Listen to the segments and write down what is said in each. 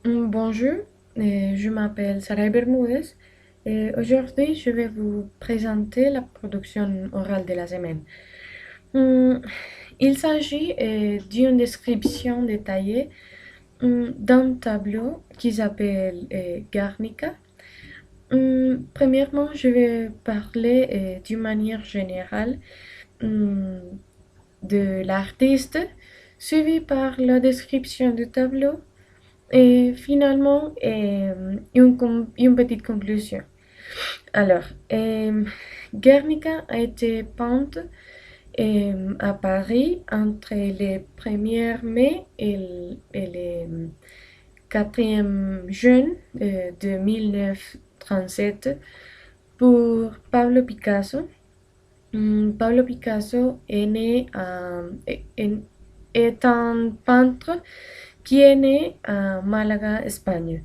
Bonjour, je m'appelle Sarah Bermudez et aujourd'hui je vais vous présenter la production orale de la semaine. Hum, il s'agit d'une description détaillée d'un tableau qui s'appelle Guernica. Premièrement, je vais parler d'une manière générale hum, de l'artiste, suivi par la description du tableau et finalement, une petite conclusion. Alors, Guernica a été peinte à Paris entre le 1er mai et le 4e juin de 1937 pour Pablo Picasso. Pablo Picasso est un peintre qui est né à Malaga, Espagne.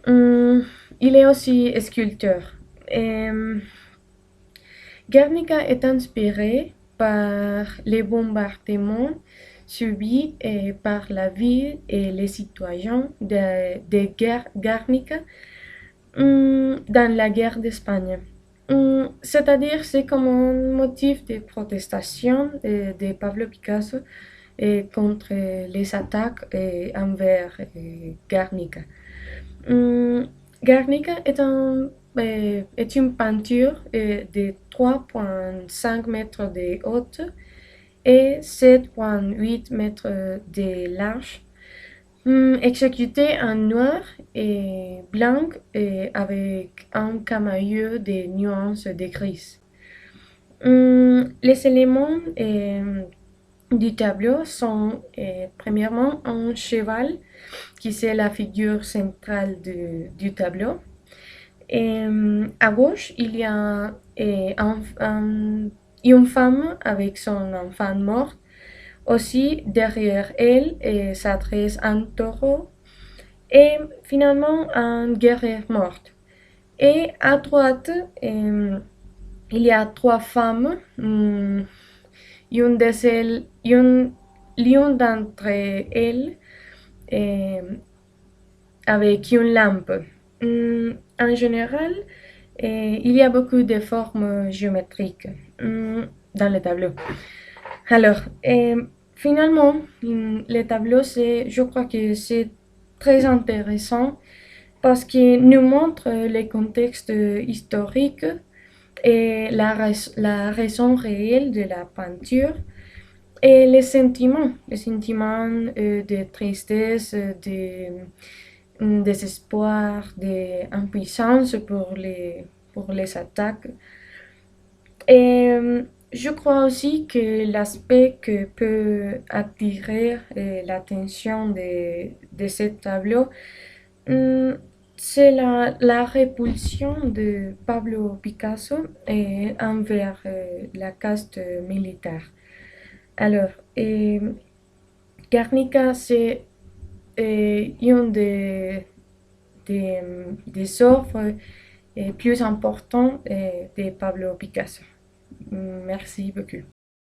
Hum, il est aussi sculpteur. Euh, Guernica est inspiré par les bombardements subis par la ville et les citoyens de Guernica dans la guerre d'Espagne. C'est-à-dire, c'est comme un motif de protestation de Pablo Picasso contre les attaques envers Guernica. Guernica est une peinture de 3,5 mètres de haute et 7,8 mètres de large, exécutée en noir et blanc et avec un camailleux de nuances de gris. Les éléments du tableau sont premièrement un cheval qui c'est la figure centrale du tableau. Et à gauche, il y a une femme avec son enfant mort. Aussi, derrière elle, s'adresse un taureau et finalement un guerrier mort. Et à droite, il y a trois femmes. L'une d'entre elles avec une lampe. En général, il y a beaucoup de formes géométriques dans le tableau. Alors, finalement, le tableau, je crois que c'est très intéressant parce qu'il nous montre le contexte historique et la raison réelle de la peinture et les sentiments de tristesse, de désespoir, d'impuissance pour les attaques. Et je crois aussi que l'aspect que peut attirer l'attention de ce tableau, hum, c'est la répulsion de Pablo Picasso envers la caste militaire. Alors, Guernica, c'est une des œuvres plus importantes de Pablo Picasso. Merci beaucoup.